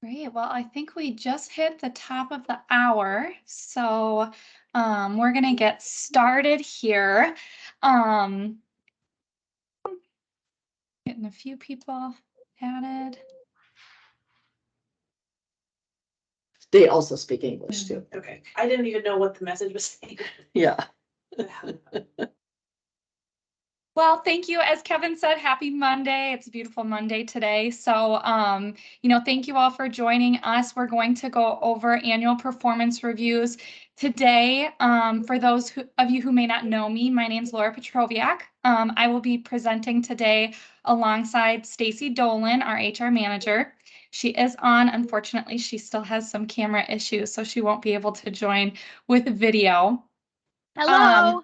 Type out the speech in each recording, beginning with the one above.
Great. Well, I think we just hit the top of the hour, so we're going to get started here. Um, Getting a few people added. They also speak English too. Okay, I didn't even know what the message was saying. Yeah. Well, thank you. As Kevin said, happy Monday. It's a beautiful Monday today. So, thank you all for joining us. We're going to go over annual performance reviews today. For those of you who may not know me, my name is Laura Petroviak. I will be presenting today alongside Stacy Dolan, our HR manager. She is on. Unfortunately, she still has some camera issues, so she won't be able to join with video. Hello.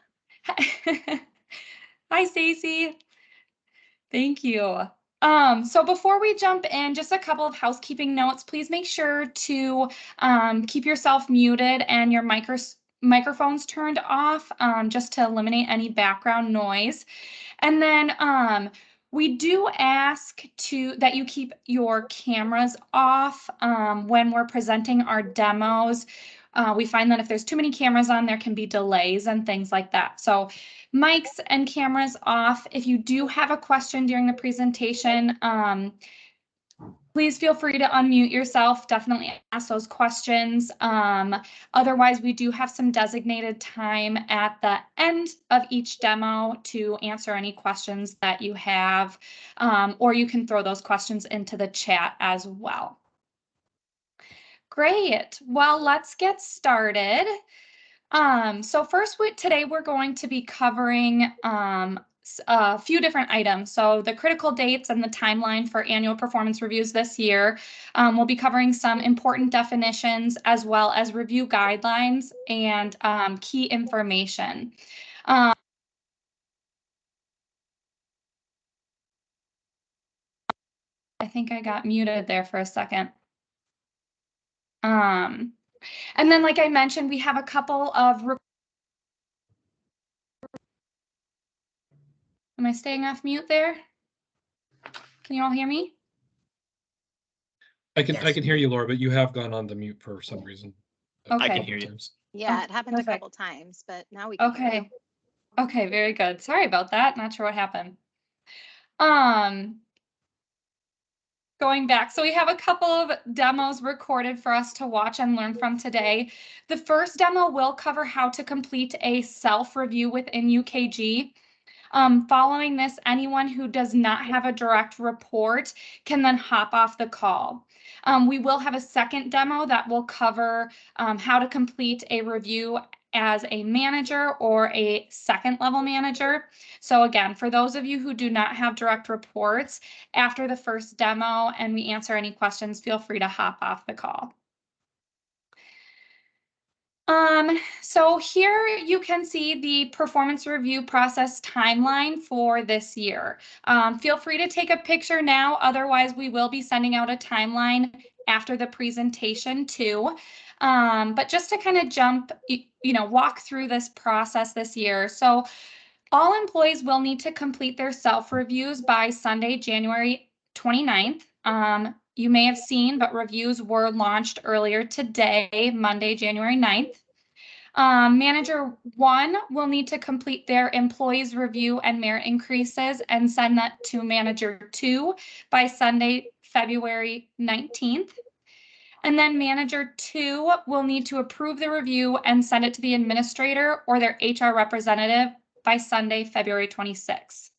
Hi, Stacy. Thank you. So before we jump in, just a couple of housekeeping notes. Please make sure to keep yourself muted and your microphones turned off, just to eliminate any background noise. And then we do ask that you keep your cameras off when we're presenting our demos. We find that if there's too many cameras on, there can be delays and things like that. So mics and cameras off. If you do have a question during the presentation, please feel free to unmute yourself. Definitely ask those questions. Otherwise, we do have some designated time at the end of each demo to answer any questions that you have, or you can throw those questions into the chat as well. Great. Well, let's get started. So first, today we're going to be covering a few different items. So the critical dates and the timeline for annual performance reviews this year. We'll be covering some important definitions as well as review guidelines and key information. I think I got muted there for a second. And then, like I mentioned, we have a couple of. Am I staying off mute there? Can you all hear me? I can hear you, Laura, but you have gone on the mute for some reason. Okay. I can hear you. Yeah, it happened perfect. a couple times, but now we can hear you. Okay, very good. Sorry about that. Not sure what happened. Going back, so we have a couple of demos recorded for us to watch and learn from today. The first demo will cover how to complete a self-review within UKG. Following this, anyone who does not have a direct report can then hop off the call. We will have a second demo that will cover how to complete a review as a manager or a second level manager. So again, for those of you who do not have direct reports, after the first demo and we answer any questions, feel free to hop off the call. So here you can see the performance review process timeline for this year. Feel free to take a picture now, otherwise we will be sending out a timeline after the presentation too. But just to kind of walk through this process this year. So all employees will need to complete their self-reviews by Sunday, January 29th. You may have seen, but reviews were launched earlier today, Monday, January 9th. Manager 1 will need to complete their employees review and merit increases and send that to Manager 2 by Sunday, February 19th. And then Manager 2 will need to approve the review and send it to the administrator or their HR representative by Sunday, February 26th.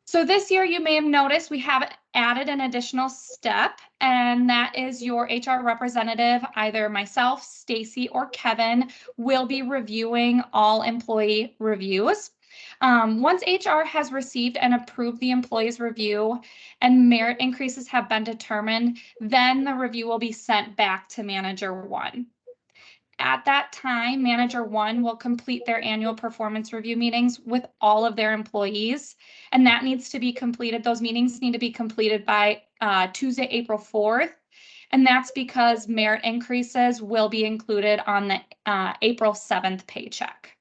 So this year, you may have noticed we have added an additional step, and that is your HR representative, either myself, Stacy, or Kevin, will be reviewing all employee reviews. Once HR has received and approved the employee's review and merit increases have been determined, then the review will be sent back to Manager 1. At that time, Manager 1 will complete their annual performance review meetings with all of their employees, and that needs to be completed. Those meetings need to be completed by Tuesday, April 4th, and that's because merit increases will be included on the April 7th paycheck.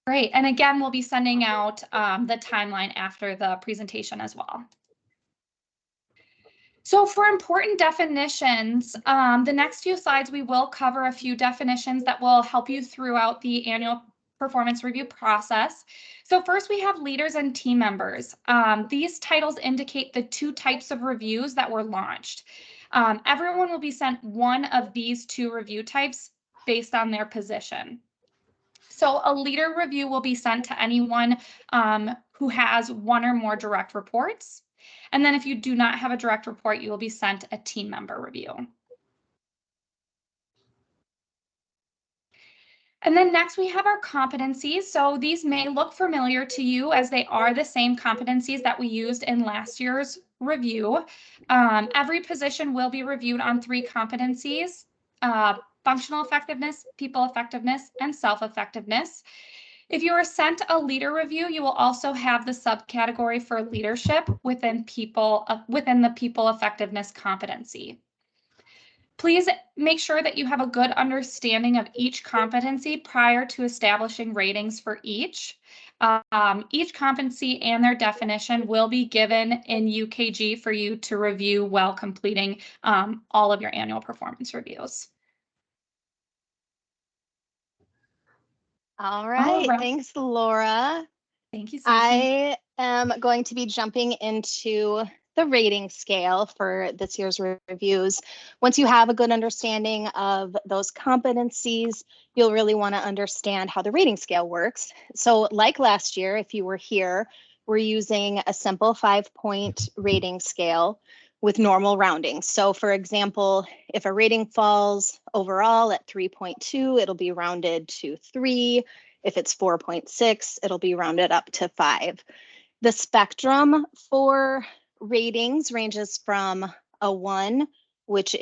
Great, and again, we'll be sending out the timeline after the presentation as well. So for important definitions, the next few slides, we will cover a few definitions that will help you throughout the annual performance review process. So first we have leaders and team members. These titles indicate the two types of reviews that were launched. Everyone will be sent one of these two review types based on their position. So a leader review will be sent to anyone who has one or more direct reports. And then if you do not have a direct report, you will be sent a team member review. And then next we have our competencies. So these may look familiar to you as they are the same competencies that we used in last year's review. Every position will be reviewed on 3 competencies: functional effectiveness, people effectiveness, and self-effectiveness. If you are sent a leader review, you will also have the subcategory for leadership within the people effectiveness competency. Please make sure that you have a good understanding of each competency prior to establishing ratings for each. Each competency and their definition will be given in UKG for you to review while completing all of your annual performance reviews. All right. right. Thanks, Laura. Thank you, Susie. I am going to be jumping into the rating scale for this year's reviews. Once you have a good understanding of those competencies, you'll really want to understand how the rating scale works. So like last year, if you were here, we're using a simple 5-point rating scale with normal rounding. So for example, if a rating falls overall at 3.2, it'll be rounded to 3. If it's 4.6, it'll be rounded up to 5. The spectrum for ratings ranges from a 1, which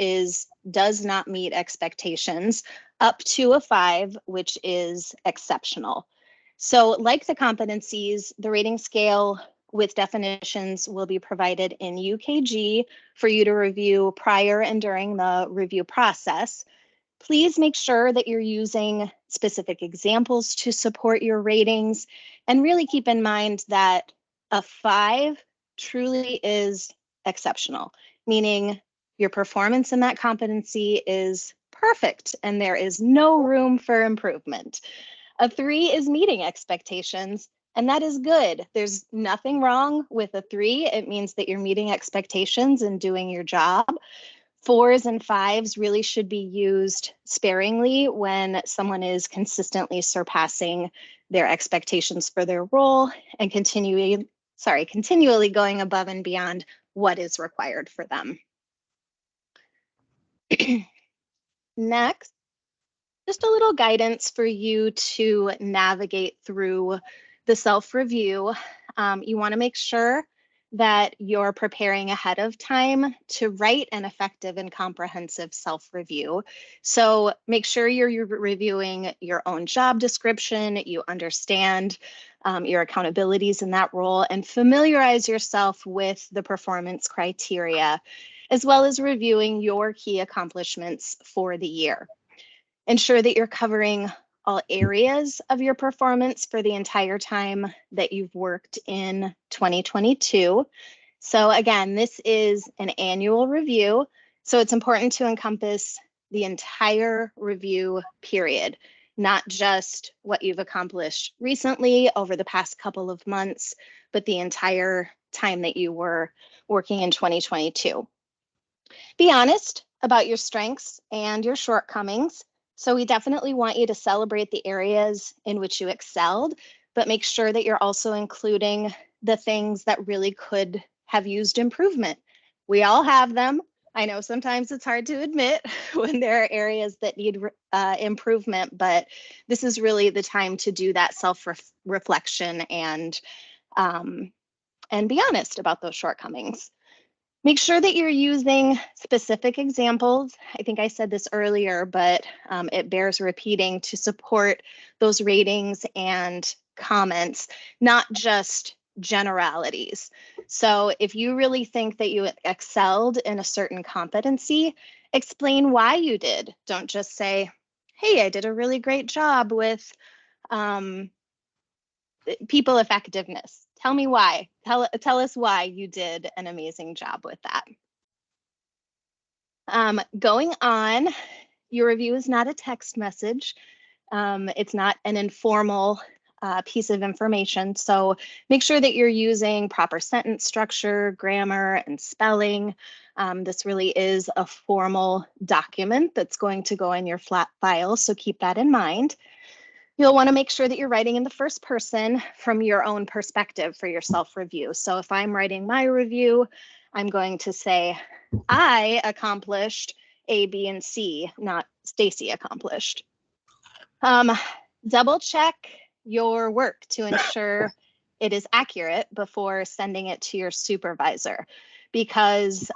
does not meet expectations, up to a 5, which is exceptional. So like the competencies, the rating scale with definitions will be provided in UKG for you to review prior and during the review process. Please make sure that you're using specific examples to support your ratings, and really keep in mind that a 5 truly is exceptional, meaning your performance in that competency is perfect and there is no room for improvement. A 3 is meeting expectations, and that is good. There's nothing wrong with a 3. It means that you're meeting expectations and doing your job. 4s and 5s really should be used sparingly when someone is consistently surpassing their expectations for their role and continually going above and beyond what is required for them. Next, just a little guidance for you to navigate through the self-review. You want to make sure that you're preparing ahead of time to write an effective and comprehensive self-review. So make sure you're reviewing your own job description, you understand your accountabilities in that role, and familiarize yourself with the performance criteria, as well as reviewing your key accomplishments for the year. Ensure that you're covering all areas of your performance for the entire time that you've worked in 2022. So again, this is an annual review, so it's important to encompass the entire review period, not just what you've accomplished recently over the past couple of months, but the entire time that you were working in 2022. Be honest about your strengths and your shortcomings. So we definitely want you to celebrate the areas in which you excelled, but make sure that you're also including the things that really could have used improvement. We all have them. I know sometimes it's hard to admit when there are areas that need improvement, but this is really the time to do that self-reflection and be honest about those shortcomings. Make sure that you're using specific examples. I think I said this earlier, but it bears repeating to support those ratings and comments, not just generalities. So if you really think that you excelled in a certain competency, explain why you did. Don't just say, hey, I did a really great job with people effectiveness. Tell me why. Tell us why you did an amazing job with that. Going on, your review is not a text message. It's not an informal piece of information. So make sure that you're using proper sentence structure, grammar, and spelling. This really is a formal document that's going to go in your flat file, so keep that in mind. You'll want to make sure that you're writing in the first person from your own perspective for your self-review. So if I'm writing my review, I'm going to say, I accomplished A, B, and C, not Stacy accomplished. Double check your work to ensure it is accurate before sending it to your supervisor, because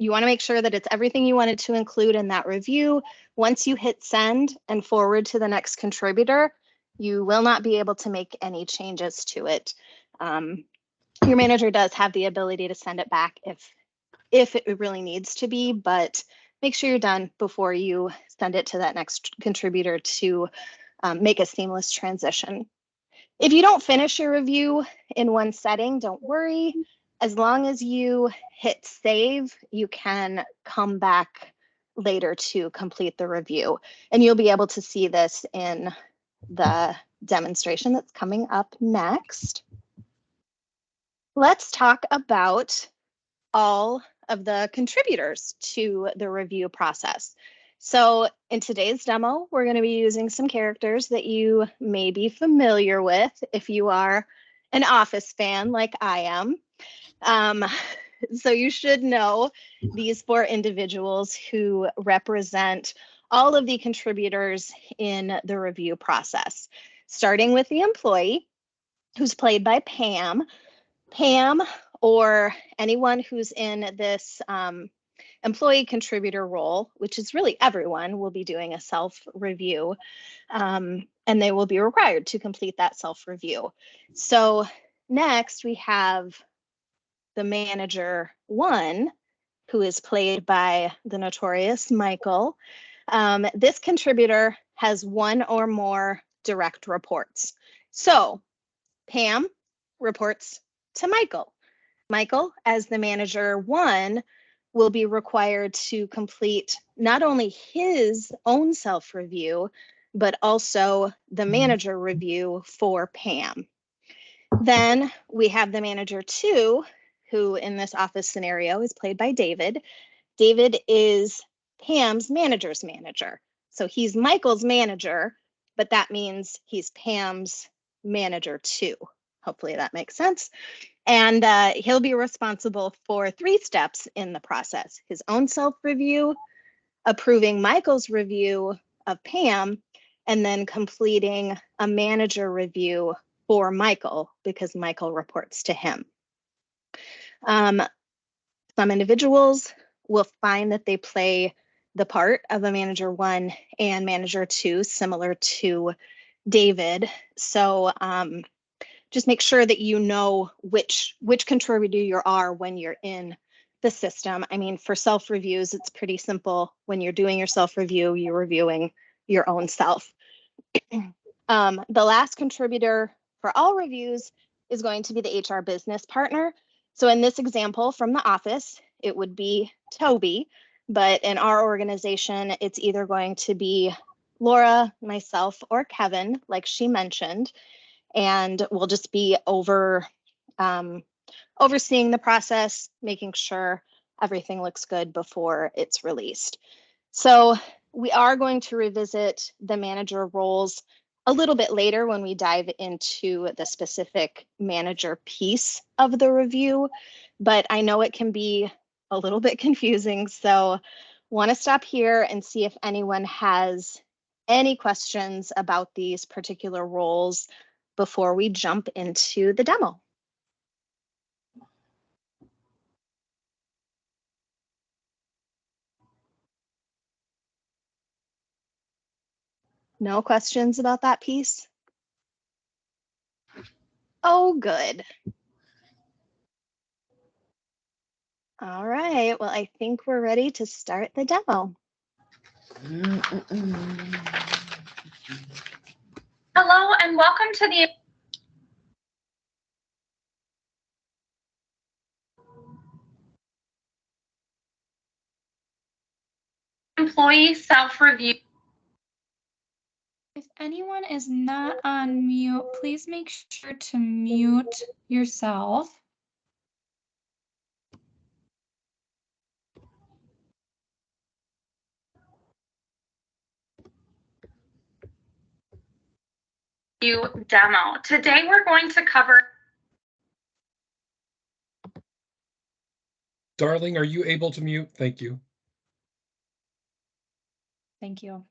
you want to make sure that it's everything you wanted to include in that review. Once you hit send and forward to the next contributor, you will not be able to make any changes to it. Your manager does have the ability to send it back if it really needs to be, but make sure you're done before you send it to that next contributor to make a seamless transition. If you don't finish your review in one setting, don't worry. As long as you hit save, you can come back later to complete the review. And you'll be able to see this in the demonstration that's coming up next. Let's talk about all of the contributors to the review process. So in today's demo, we're going to be using some characters that you may be familiar with if you are an Office fan like I am. So you should know these 4 individuals who represent all of the contributors in the review process, starting with the employee, who's played by Pam. Pam, or anyone who's in this employee contributor role, which is really everyone, will be doing a self-review, and they will be required to complete that self-review. So next we have the manager 1, who is played by the notorious Michael. This contributor has 1 or more direct reports. So Pam reports to Michael. Michael, as the manager 1, will be required to complete not only his own self-review, but also the manager review for Pam. Then we have the manager 2, who in this office scenario is played by David. David is Pam's manager's manager. So he's Michael's manager, but that means he's Pam's manager 2. Hopefully that makes sense. And he'll be responsible for 3 steps in the process: his own self-review, approving Michael's review of Pam, and then completing a manager review for Michael, because Michael reports to him. Some individuals will find that they play the part of a manager 1 and manager 2, similar to David. So just make sure that you know which contributor you are when you're in the system. I mean, for self-reviews, it's pretty simple. When you're doing your self-review, you're reviewing your own self. The last contributor for all reviews is going to be the HR business partner. So in this example from the office, it would be Toby, but in our organization, it's either going to be Laura, myself, or Kevin, like she mentioned. And we'll just be overseeing the process, making sure everything looks good before it's released. So we are going to revisit the manager roles a little bit later when we dive into the specific manager piece of the review, but I know it can be a little bit confusing. So want to stop here and see if anyone has any questions about these particular roles before we jump into the demo. No questions about that piece? Oh, good. All right, well, I think we're ready to start the demo. Hello and welcome to the employee self-review. If anyone is not on mute, please make sure to mute yourself. Demo. Today we're going to cover. Darling, are you able to mute? Thank you. Thank you.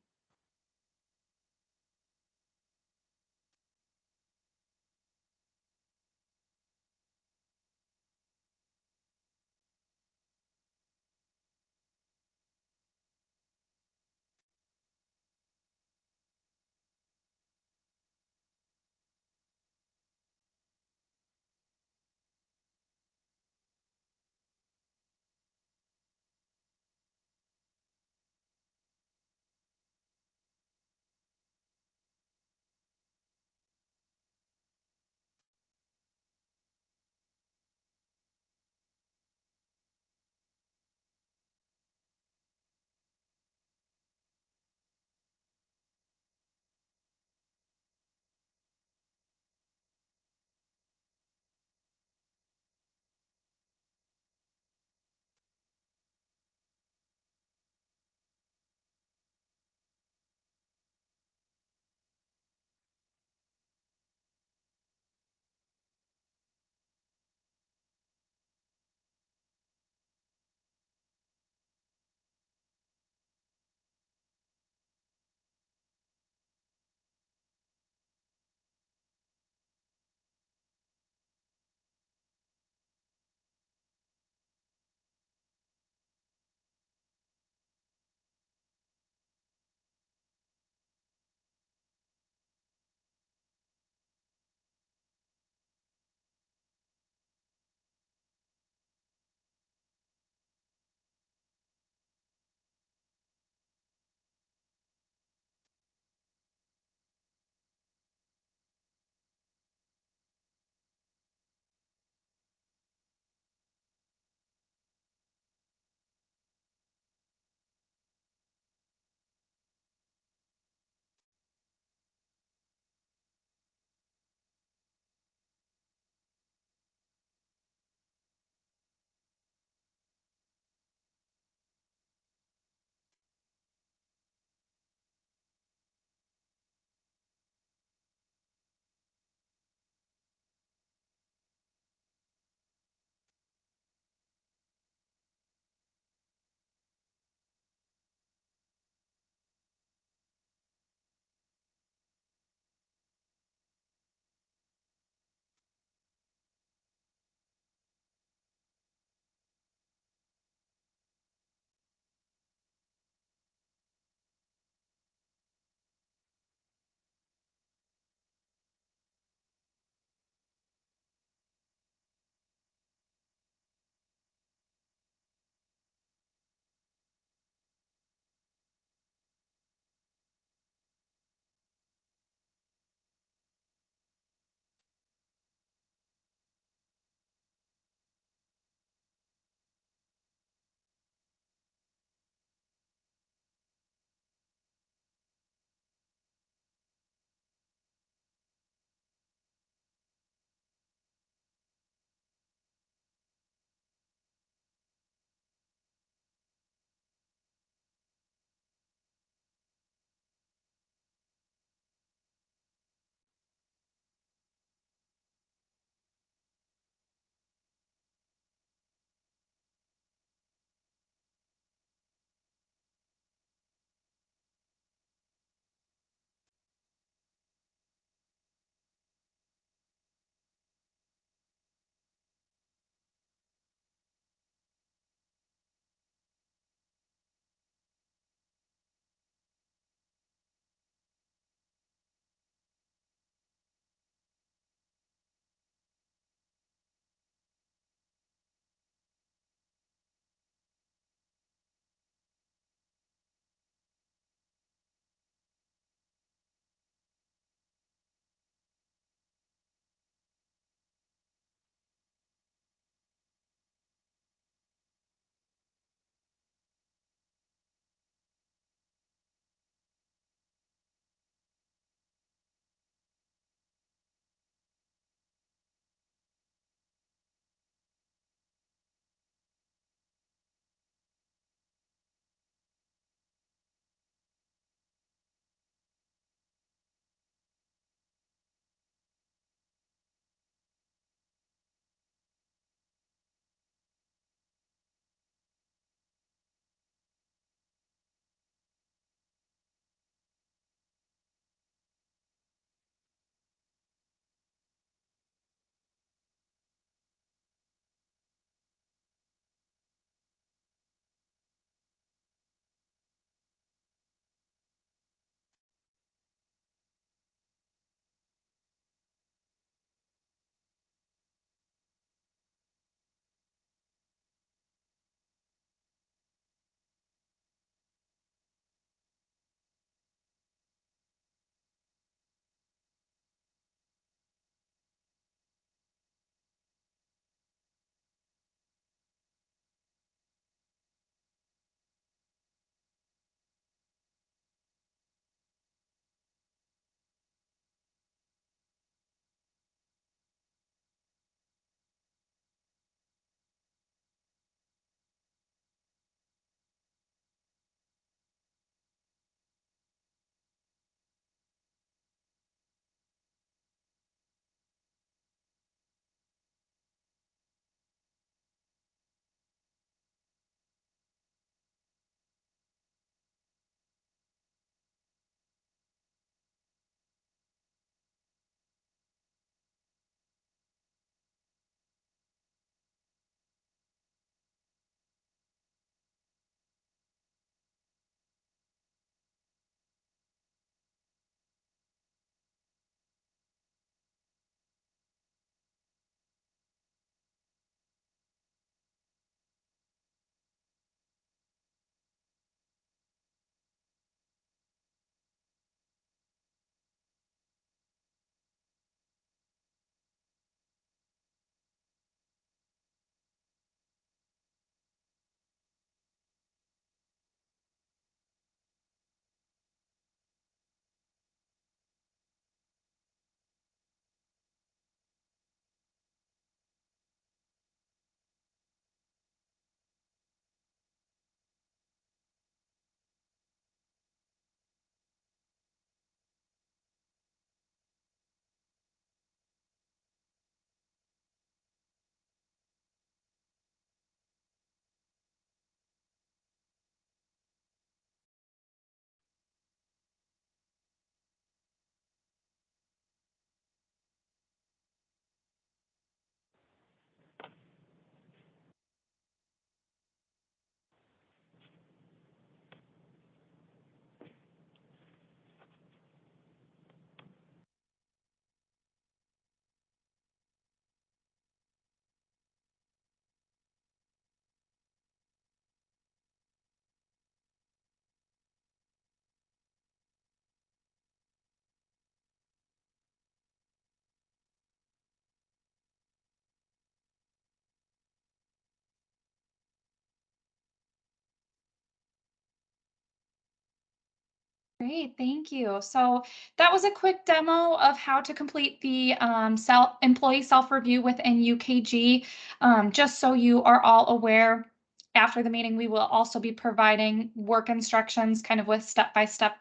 Great, thank you. So that was a quick demo of how to complete the employee self-review within UKG. Just so you are all aware, after the meeting, we will also be providing work instructions, kind of with step-by-step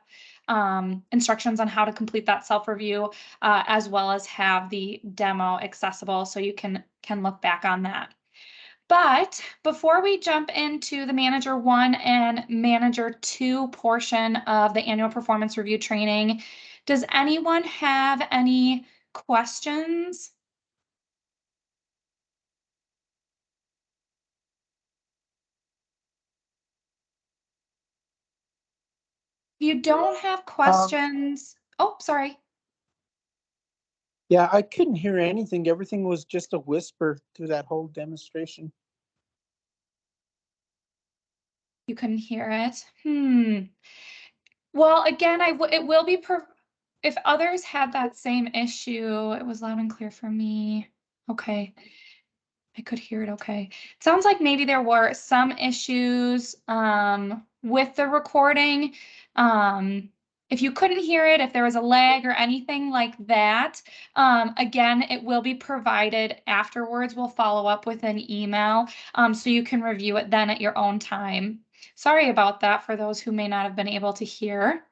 instructions on how to complete that self-review, as well as have the demo accessible so you can look back on that. But before we jump into the Manager 1 and Manager 2 portion of the annual performance review training, does anyone have any questions? If you don't have questions, oh, sorry. Yeah, I couldn't hear anything. Everything was just a whisper through that whole demonstration. You couldn't hear it. Well, again, it will be if others had that same issue, it was loud and clear for me. Okay. I could hear it okay. Sounds like maybe there were some issues with the recording. If you couldn't hear it, if there was a lag or anything like that, again, it will be provided afterwards. We'll follow up with an email so you can review it then at your own time. Sorry about that for those who may not have been able to hear.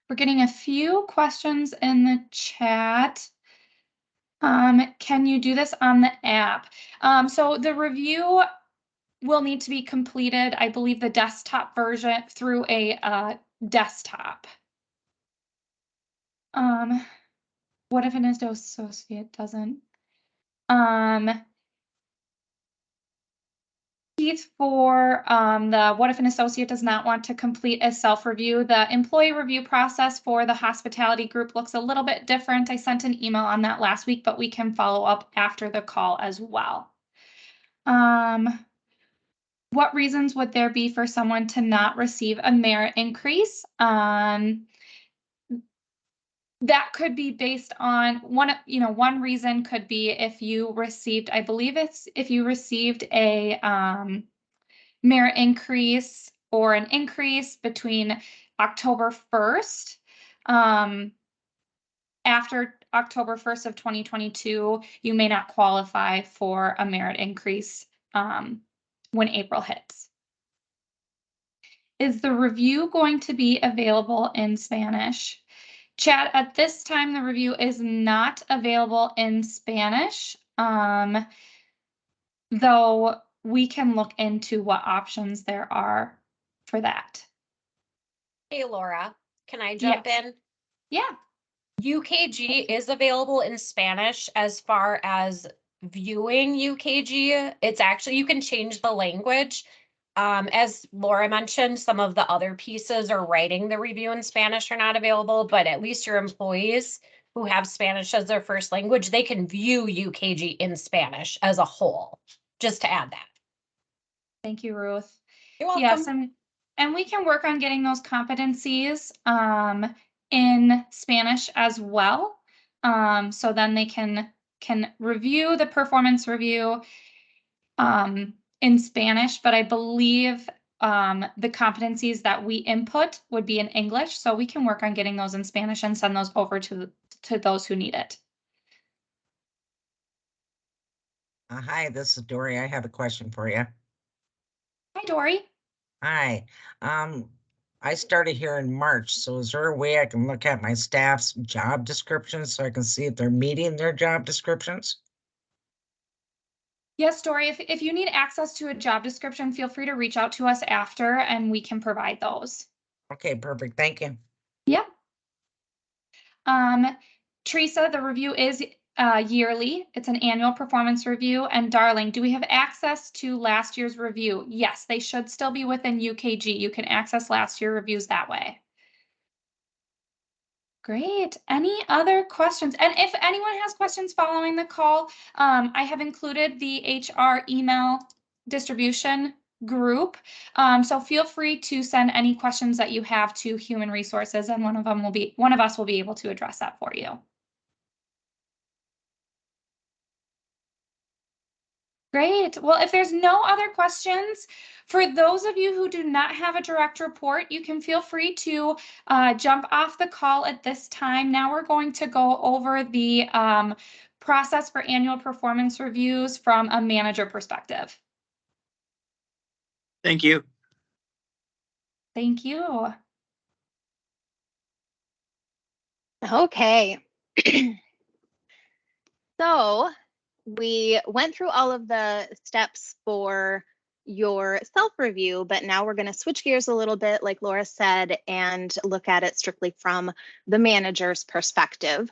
We're getting a few questions in the chat. Can you do this on the app? So the review will need to be completed, I believe, the desktop version through a desktop. What if an associate doesn't? Keith, for the what if an associate does not want to complete a self-review, the employee review process for the hospitality group looks a little bit different. I sent an email on that last week, but we can follow up after the call as well. What reasons would there be for someone to not receive a merit increase? That could be based on one reason could be if you received, I believe it's if you received a merit increase or an increase between October 1st. After October 1st of 2022, you may not qualify for a merit increase when April hits. Is the review going to be available in Spanish? Chat, at this time, the review is not available in Spanish, though we can look into what options there are for that. Hey, Laura, can I jump in? Yeah. UKG is available in Spanish as far as viewing UKG. It's actually, you can change the language. As Laura mentioned, some of the other pieces or writing the review in Spanish are not available, but at least your employees who have Spanish as their first language, they can view UKG in Spanish as a whole, just to add that. Thank you, Ruth. You're welcome. Yes, and we can work on getting those competencies in Spanish as well. So then they can review the performance review in Spanish, but I believe the competencies that we input would be in English. So we can work on getting those in Spanish and send those over to those who need it. Hi, this is Dory. I have a question for you. Hi, Dory. Hi. I started here in March, so is there a way I can look at my staff's job descriptions so I can see if they're meeting their job descriptions? Yes, Dory, if you need access to a job description, feel free to reach out to us after and we can provide those. Okay, perfect. Thank you. Yeah. Teresa, the review is yearly. It's an annual performance review. And Darling, do we have access to last year's review? Yes, they should still be within UKG. You can access last year's reviews that way. Great. Any other questions? And if anyone has questions following the call, I have included the HR email distribution group. So feel free to send any questions that you have to Human Resources, and one of us will be able to address that for you. Great. Well, if there's no other questions, for those of you who do not have a direct report, you can feel free to jump off the call at this time. Now we're going to go over the process for annual performance reviews from a manager perspective. Thank you. Thank you. Okay. So we went through all of the steps for your self-review, but now we're going to switch gears a little bit, like Laura said, and look at it strictly from the manager's perspective.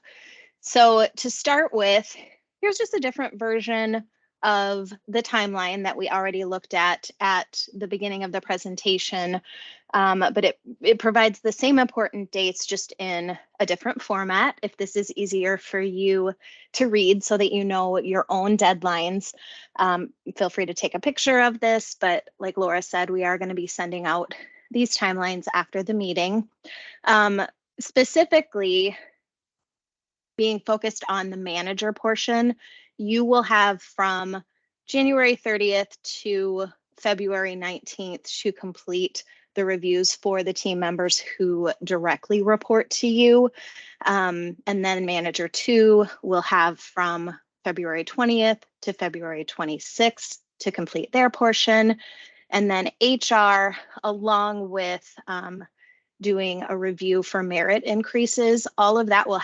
So to start with, here's just a different version of the timeline that we already looked at the beginning of the presentation, but it provides the same important dates just in a different format. If this is easier for you to read so that you know your own deadlines, feel free to take a picture of this, but like Laura said, we are going to be sending out these timelines after the meeting. Specifically, being focused on the manager portion, you will have from January 30th to February 19th to complete the reviews for the team members who directly report to you. And then manager 2 will have from February 20th to February 26th to complete their portion. And then HR, along with doing a review for merit increases, all of that will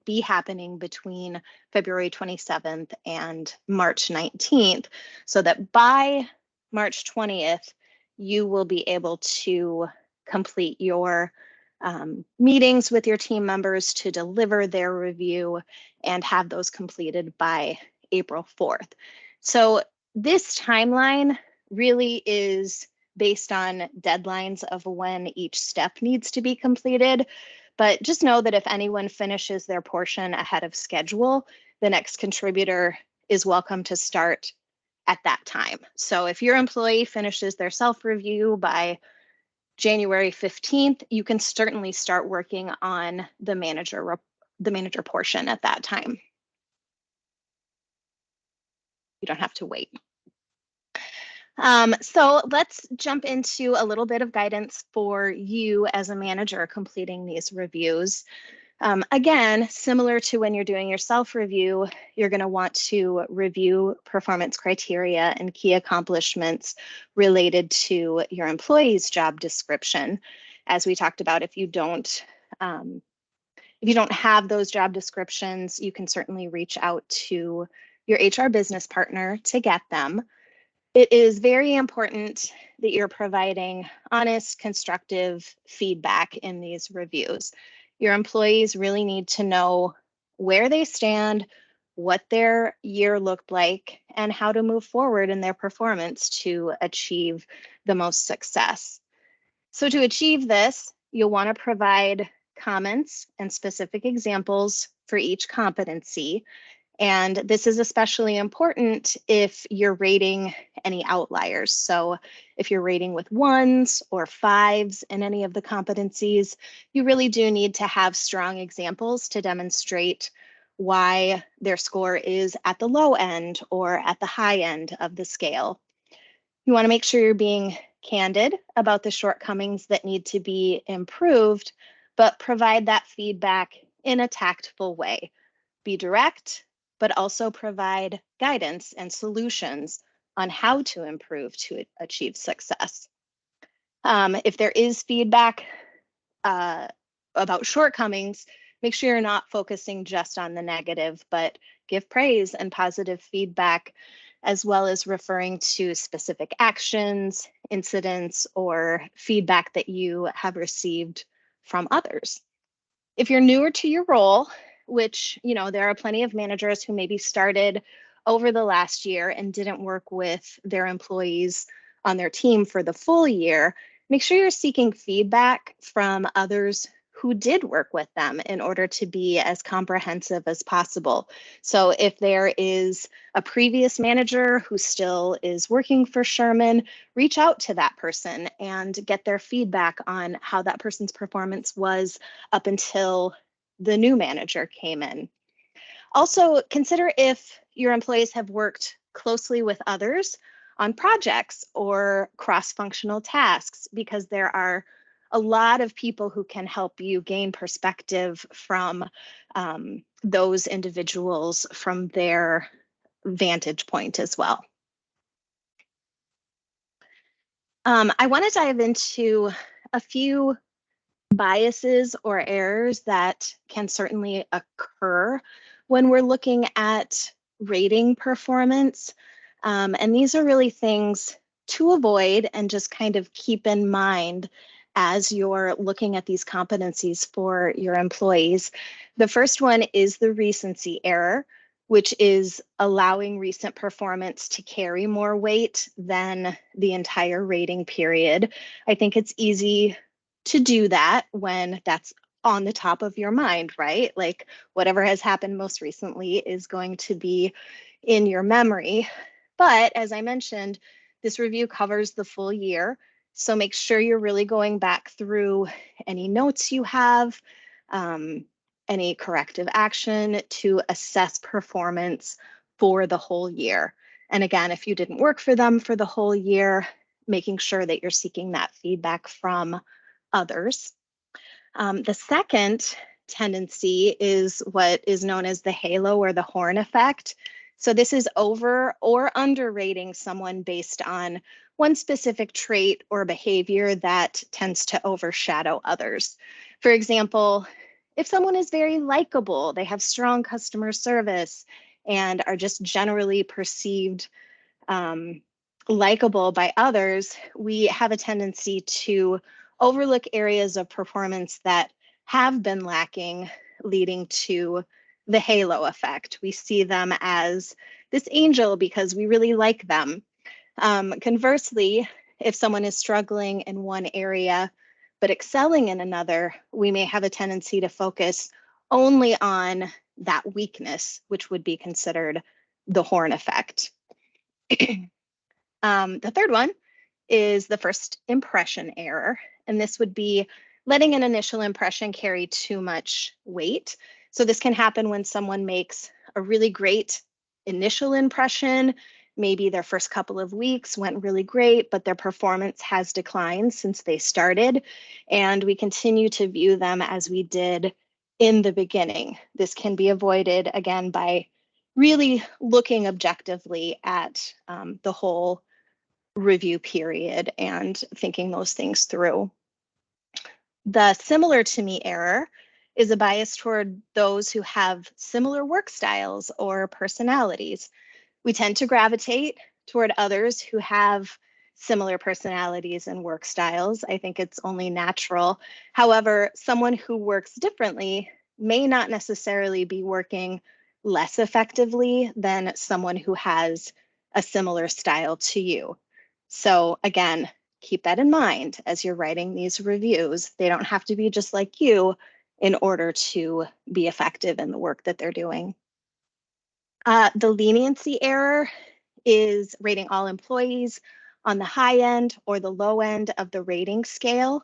be happening between February 27th and March 19th, so that by March 20th, you will be able to complete your meetings with your team members to deliver their review and have those completed by April 4th. So this timeline really is based on deadlines of when each step needs to be completed. But just know that if anyone finishes their portion ahead of schedule, the next contributor is welcome to start at that time. So if your employee finishes their self-review by January 15th, you can certainly start working on the manager portion at that time. You don't have to wait. So let's jump into a little bit of guidance for you as a manager completing these reviews. Again, similar to when you're doing your self-review, you're going to want to review performance criteria and key accomplishments related to your employee's job description. As we talked about, if you don't have those job descriptions, you can certainly reach out to your HR business partner to get them. It is very important that you're providing honest, constructive feedback in these reviews. Your employees really need to know where they stand, what their year looked like, and how to move forward in their performance to achieve the most success. So to achieve this, you'll want to provide comments and specific examples for each competency. And this is especially important if you're rating any outliers. So if you're rating with 1s or 5s in any of the competencies, you really do need to have strong examples to demonstrate why their score is at the low end or at the high end of the scale. You want to make sure you're being candid about the shortcomings that need to be improved, but provide that feedback in a tactful way. Be direct, but also provide guidance and solutions on how to improve to achieve success. If there is feedback about shortcomings, make sure you're not focusing just on the negative, but give praise and positive feedback, as well as referring to specific actions, incidents, or feedback that you have received from others. If you're newer to your role, which, there are plenty of managers who maybe started over the last year and didn't work with their employees on their team for the full year, make sure you're seeking feedback from others who did work with them in order to be as comprehensive as possible. So if there is a previous manager who still is working for Sherman, reach out to that person and get their feedback on how that person's performance was up until the new manager came in. Also, consider if your employees have worked closely with others on projects or cross-functional tasks, because there are a lot of people who can help you gain perspective from those individuals from their vantage point as well. I want to dive into a few biases or errors that can certainly occur when we're looking at rating performance. And these are really things to avoid and just kind of keep in mind as you're looking at these competencies for your employees. The first one is the recency error, which is allowing recent performance to carry more weight than the entire rating period. I think it's easy to do that when that's on the top of your mind, right? Like whatever has happened most recently is going to be in your memory. But as I mentioned, this review covers the full year. So make sure you're really going back through any notes you have, any corrective action to assess performance for the whole year. And again, if you didn't work for them for the whole year, making sure that you're seeking that feedback from others. The second tendency is what is known as the halo or the horn effect. So this is over or underrating someone based on one specific trait or behavior that tends to overshadow others. For example, if someone is very likable, they have strong customer service and are just generally perceived likable by others, we have a tendency to overlook areas of performance that have been lacking, leading to the halo effect. We see them as this angel because we really like them. Conversely, if someone is struggling in one area but excelling in another, we may have a tendency to focus only on that weakness, which would be considered the horn effect. The third one is the first impression error, and this would be letting an initial impression carry too much weight. So this can happen when someone makes a really great initial impression. Maybe their first couple of weeks went really great, but their performance has declined since they started, and we continue to view them as we did in the beginning. This can be avoided, again, by really looking objectively at the whole review period and thinking those things through. The similar to me error is a bias toward those who have similar work styles or personalities. We tend to gravitate toward others who have similar personalities and work styles. I think it's only natural. However, someone who works differently may not necessarily be working less effectively than someone who has a similar style to you. So again, keep that in mind as you're writing these reviews. They don't have to be just like you in order to be effective in the work that they're doing. The leniency error is rating all employees on the high end or the low end of the rating scale.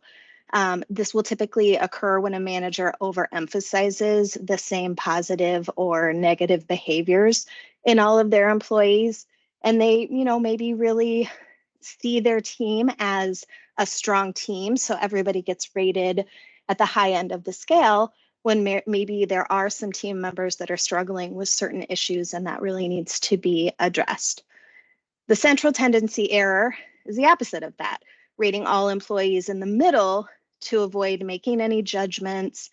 This will typically occur when a manager overemphasizes the same positive or negative behaviors in all of their employees. And they, maybe really see their team as a strong team. So everybody gets rated at the high end of the scale when maybe there are some team members that are struggling with certain issues, and that really needs to be addressed. The central tendency error is the opposite of that, rating all employees in the middle to avoid making any judgments.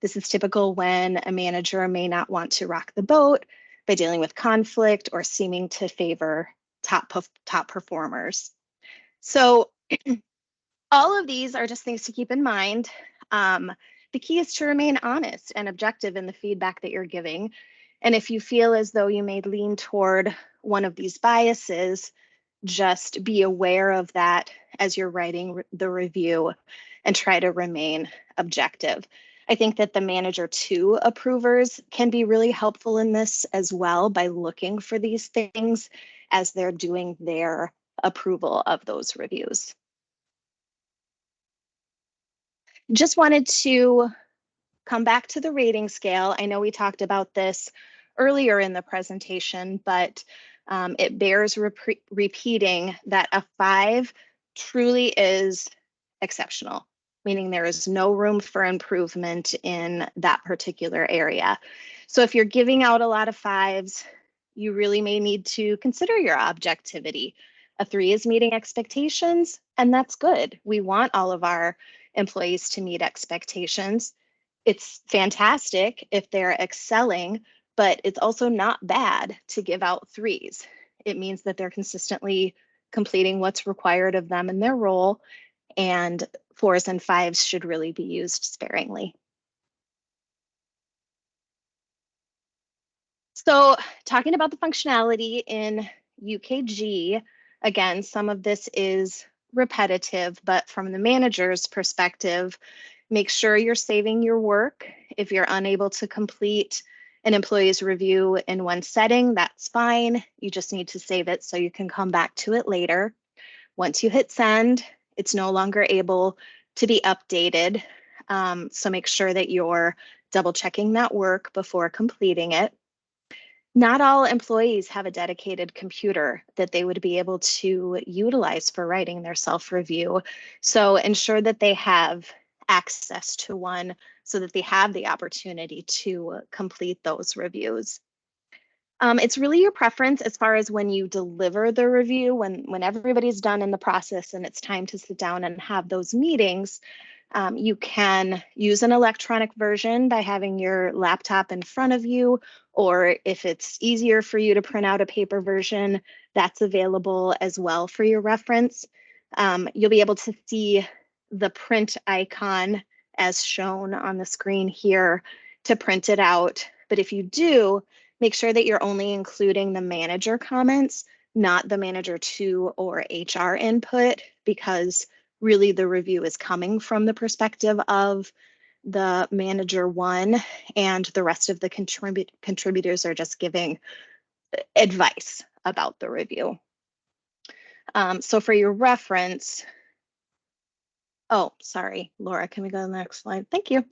This is typical when a manager may not want to rock the boat by dealing with conflict or seeming to favor top performers. So all of these are just things to keep in mind. The key is to remain honest and objective in the feedback that you're giving. And if you feel as though you may lean toward one of these biases, just be aware of that as you're writing the review and try to remain objective. I think that the manager to approvers can be really helpful in this as well by looking for these things as they're doing their approval of those reviews. Just wanted to come back to the rating scale. I know we talked about this earlier in the presentation, but It bears repeating that a 5 truly is exceptional, meaning there is no room for improvement in that particular area. So if you're giving out a lot of 5s, you really may need to consider your objectivity. A 3 is meeting expectations, and that's good. We want all of our employees to meet expectations. It's fantastic if they're excelling, but it's also not bad to give out 3s. It means that they're consistently completing what's required of them in their role, and 4s and 5s should really be used sparingly. So talking about the functionality in UKG, again, some of this is repetitive, but from the manager's perspective, make sure you're saving your work. If you're unable to complete an employee's review in one setting, that's fine. You just need to save it so you can come back to it later. Once you hit send, it's no longer able to be updated. So make sure that you're double checking that work before completing it. Not all employees have a dedicated computer that they would be able to utilize for writing their self-review. So ensure that they have access to one so that they have the opportunity to complete those reviews. It's really your preference as far as when you deliver the review, when everybody's done in the process and it's time to sit down and have those meetings. You can use an electronic version by having your laptop in front of you, or if it's easier for you to print out a paper version, that's available as well for your reference. You'll be able to see the print icon as shown on the screen here to print it out. But if you do, make sure that you're only including the manager comments, not the manager 2 or HR input, because really the review is coming from the perspective of the manager 1, and the rest of the contributors are just giving advice about the review. So for your reference, oh, sorry, Laura, can we go to the next slide? Thank you.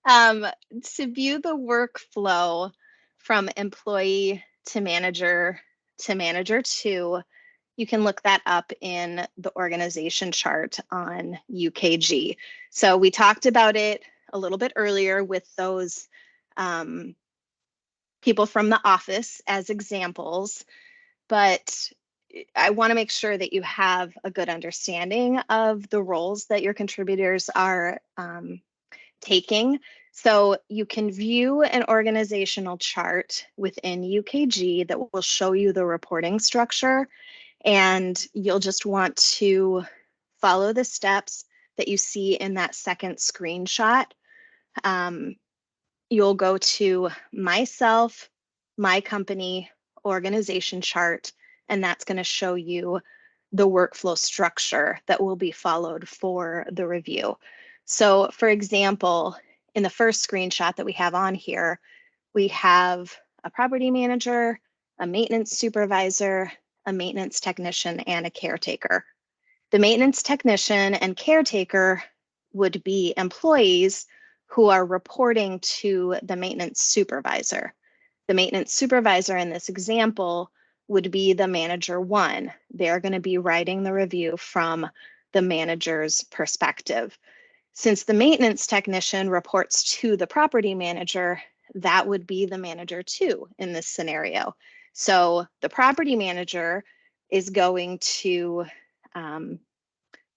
To view the workflow from employee to manager 2, you can look that up in the organization chart on UKG. So we talked about it a little bit earlier with those people from the office as examples, but I want to make sure that you have a good understanding of the roles that your contributors are taking. So you can view an organizational chart within UKG that will show you the reporting structure, and you'll just want to follow the steps that you see in that second screenshot. You'll go to myself, my company, organization chart, and that's going to show you the workflow structure that will be followed for the review. So for example, in the first screenshot that we have on here, we have a property manager, a maintenance supervisor, a maintenance technician, and a caretaker. The maintenance technician and caretaker would be employees who are reporting to the maintenance supervisor. The maintenance supervisor in this example would be the manager 1. They're going to be writing the review from the manager's perspective. Since the maintenance technician reports to the property manager, that would be the manager 2 in this scenario. So the property manager is going to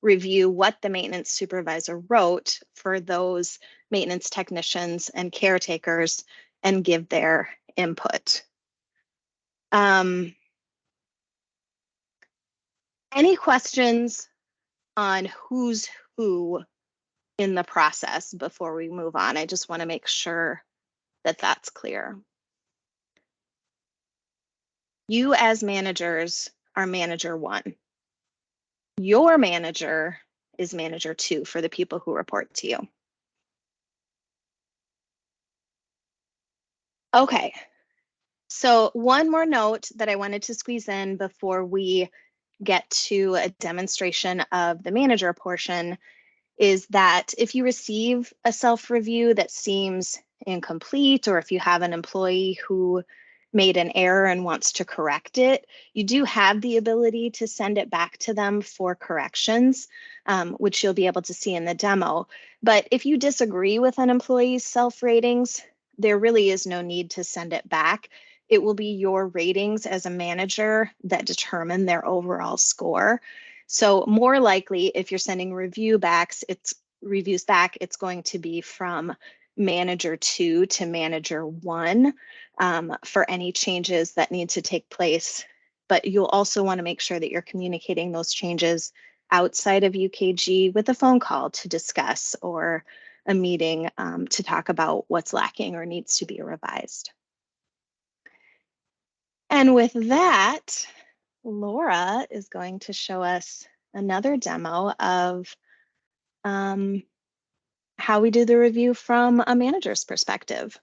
review what the maintenance supervisor wrote for those maintenance technicians and caretakers and give their input. Any questions on who's who in the process before we move on? I just want to make sure that that's clear. You as managers are manager 1. Your manager is manager 2 for the people who report to you. Okay, so one more note that I wanted to squeeze in before we get to a demonstration of the manager portion is that if you receive a self-review that seems incomplete, or if you have an employee who made an error and wants to correct it, you do have the ability to send it back to them for corrections, which you'll be able to see in the demo. But if you disagree with an employee's self-ratings, there really is no need to send it back. It will be your ratings as a manager that determine their overall score. So more likely, if you're sending reviews back, it's going to be from manager 2 to manager 1 for any changes that need to take place. But you'll also want to make sure that you're communicating those changes outside of UKG with a phone call to discuss, or a meeting to talk about what's lacking or needs to be revised. And with that, Laura is going to show us another demo of how we do the review from a manager's perspective.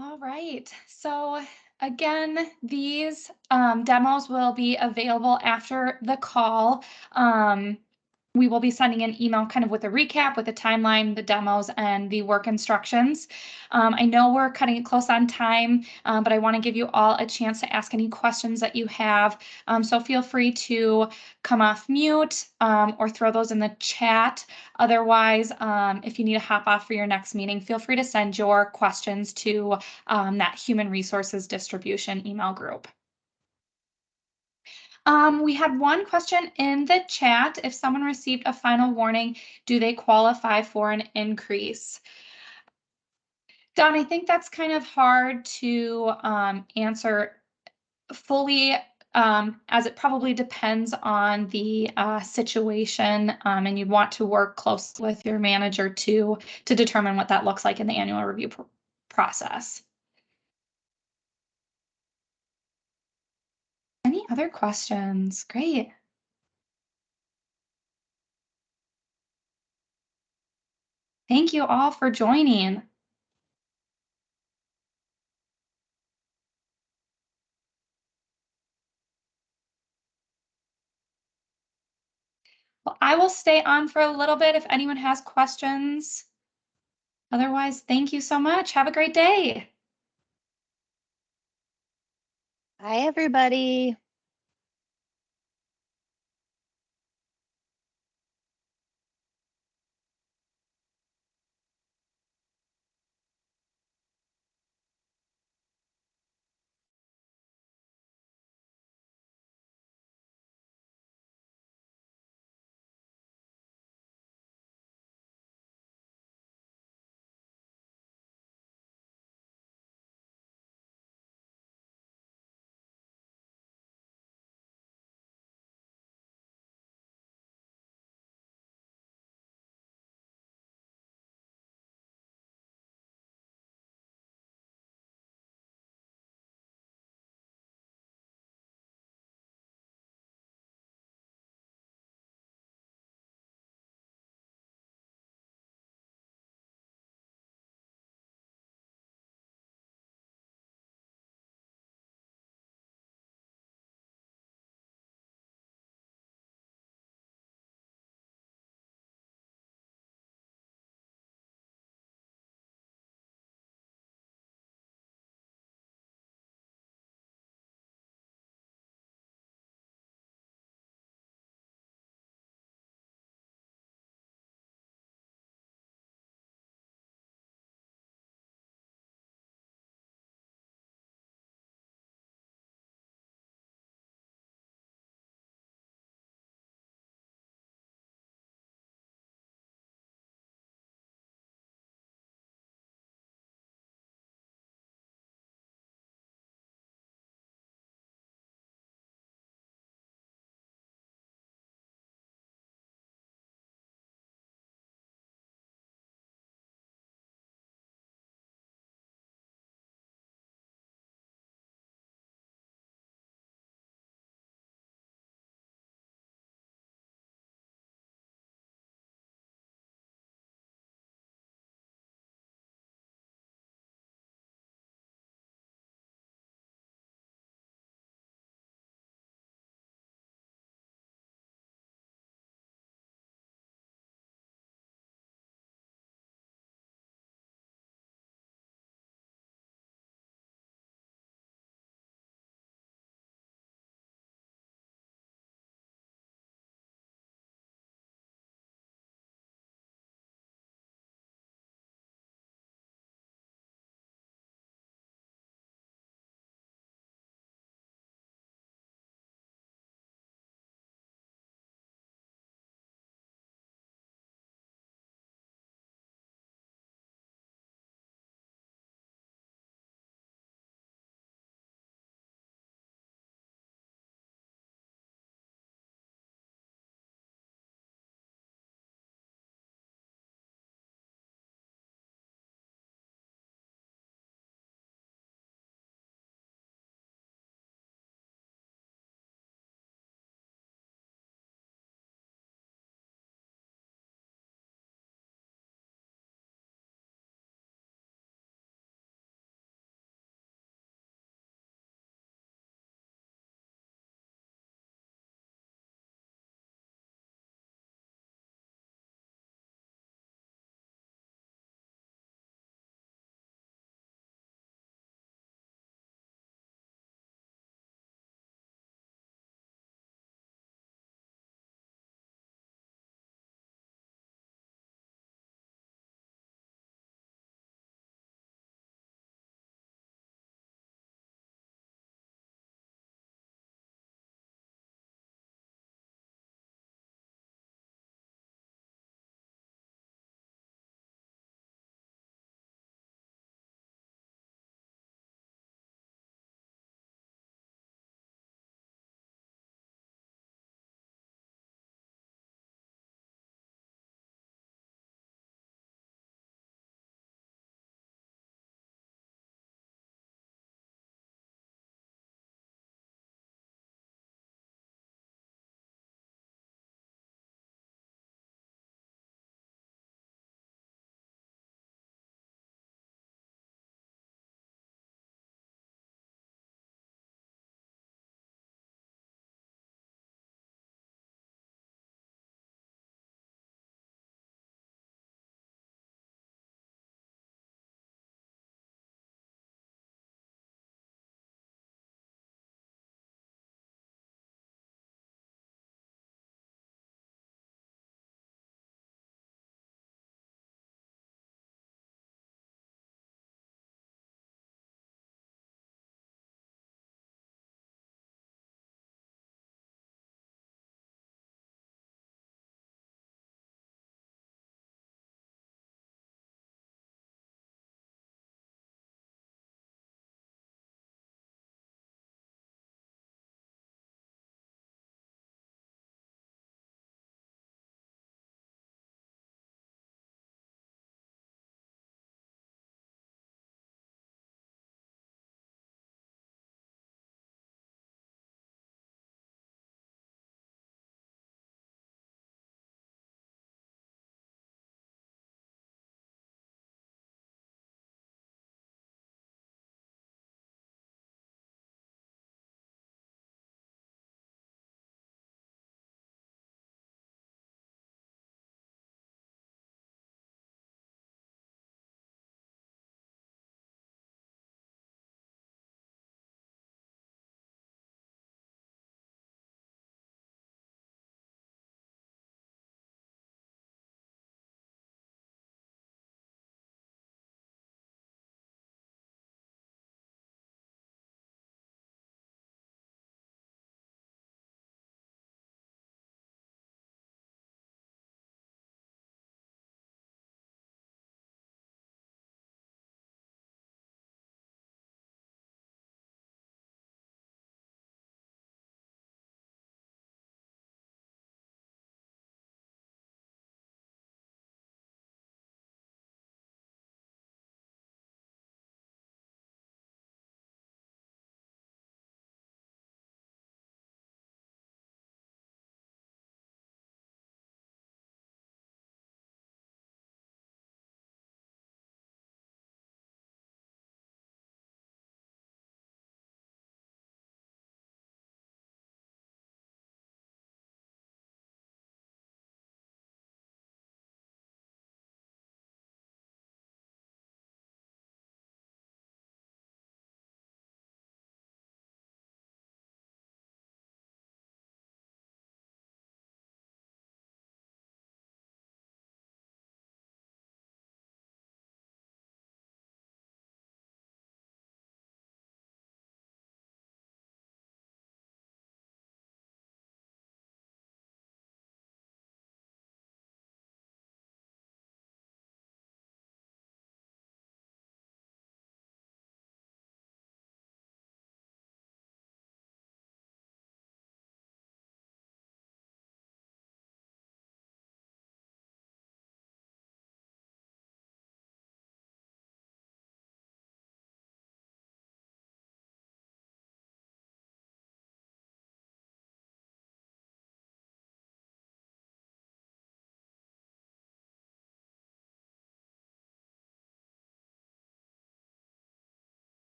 All right, so again, these demos will be available after the call. We will be sending an email kind of with a recap, with the timeline, the demos, and the work instructions. I know we're cutting it close on time, but I want to give you all a chance to ask any questions that you have. So feel free to come off mute or throw those in the chat. Otherwise, if you need to hop off for your next meeting, feel free to send your questions to that human resources distribution email group. We had one question in the chat. If someone received a final warning, do they qualify for an increase? Don, I think that's kind of hard to answer fully, as it probably depends on the situation, and you'd want to work closely with your manager to determine what that looks like in the annual review process. Any other questions? Great. Thank you all for joining. Well, I will stay on for a little bit if anyone has questions. Otherwise, thank you so much. Have a great day. Bye, everybody.